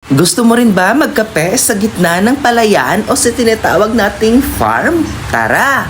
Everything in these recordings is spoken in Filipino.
Gusto mo rin ba magkape sa gitna ng palayan o sa tinatawag nating farm? Tara!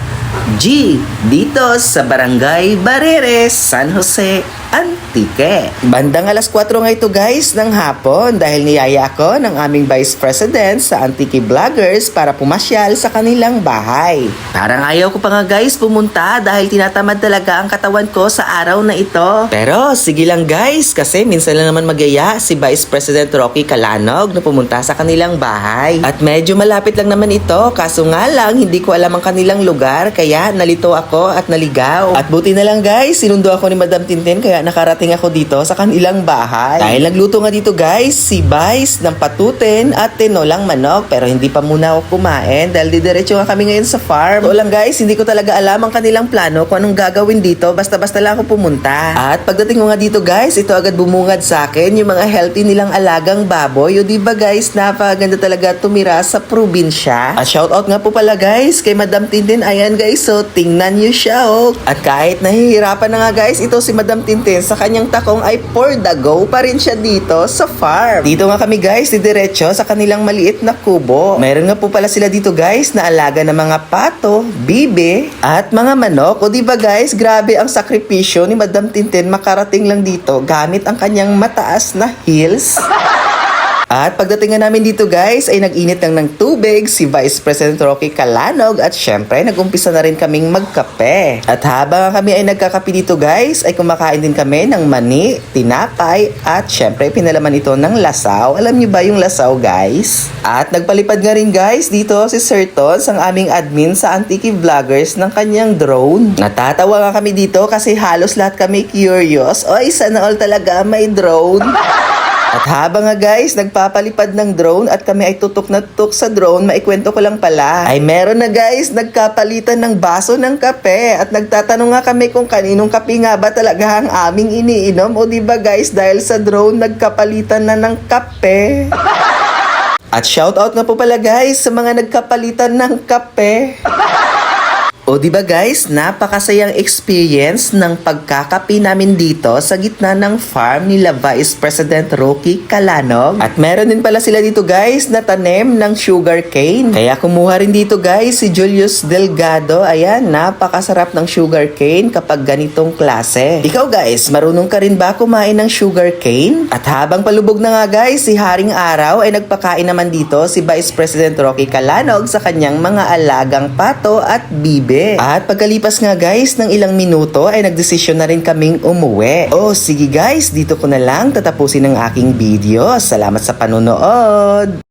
G, dito sa Barangay Bareres, San Jose, Antique. Bandang alas 4 nga ito guys ng hapon dahil niyaya ako ng aming Vice President sa Antique Vloggers para pumasyal sa kanilang bahay. Parang ayaw ko pa nga guys pumunta dahil tinatamad talaga ang katawan ko sa araw na ito. Pero sige lang guys kasi minsan lang naman magyaya si Vice President Rocky Calanog na pumunta sa kanilang bahay. At medyo malapit lang naman ito kaso nga lang hindi ko alam ang kanilang lugar kaya nalito ako at naligaw. At buti na lang guys, sinundo ako ni Madam Tintin kaya nakarating ako dito sa kanilang bahay. Dahil nagluto nga dito guys, si Vice ng patutin at tinolang manok. Pero hindi pa muna ako kumain dahil didiretso nga kami ngayon sa farm. So lang guys, hindi ko talaga alam ang kanilang plano kung anong gagawin dito. Basta-basta lang ako pumunta. At pagdating ko nga dito guys, ito agad bumungad sa akin yung mga healthy nilang alagang baboy. O diba guys, napaganda talaga tumira sa probinsya. At shoutout nga po pala guys kay Madam Tintin. Ayan guys, so tingnan nyo siya oh. At kahit nahihirapan na nga guys, ito si Madam Tintin sa kanyang takong ay for the go pa rin siya dito sa farm. Dito nga kami guys, didiretso sa kanilang maliit na kubo. Meron nga po pala sila dito guys na alaga ng mga pato, bibe, at mga manok. O diba guys, grabe ang sakripisyo ni Madam Tintin makarating lang dito gamit ang kanyang mataas na heels. At pagdating nga namin dito guys, ay nag-init lang ng tubig si Vice President Rocky Calanog at syempre nag-umpisa na rin kaming magkape. At habang kami ay nagkakape dito guys, ay kumakain din kami ng mani, tinapay at syempre pinalaman ito ng lasaw. Alam niyo ba yung lasaw guys? At nagpalipad nga rin guys dito si Sir Tons, ang aming admin sa Antique Vloggers ng kanyang drone. Natatawa nga kami dito kasi halos lahat kami curious. Oy, sana all talaga may drone. At habang nga guys, nagpapalipad ng drone at kami ay tutok na tutok sa drone, maikwento ko lang pala. Ay meron na guys, nagkapalitan ng baso ng kape at nagtatanong nga kami kung kaninong kape nga ba talaga ang aming iniinom. O diba guys, dahil sa drone, nagkapalitan na ng kape. At shoutout nga po pala guys sa mga nagkapalitan ng kape. O diba guys, napakasayang experience ng pagkakapi namin dito sa gitna ng farm nila Vice President Rocky Calanog. At meron din pala sila dito guys na tanim ng sugar cane. Kaya kumuha rin dito guys si Julius Delgado. Ayan, napakasarap ng sugar cane kapag ganitong klase. Ikaw guys, marunong ka rin ba kumain ng sugar cane? At habang palubog na nga guys, si Haring Araw ay nagpakain naman dito si Vice President Rocky Calanog sa kanyang mga alagang pato at bibe. At pagkalipas nga guys ng ilang minuto ay nagdesisyon na rin kaming umuwi. Oh sige guys, dito ko na lang tatapusin ang aking video. Salamat sa panonood!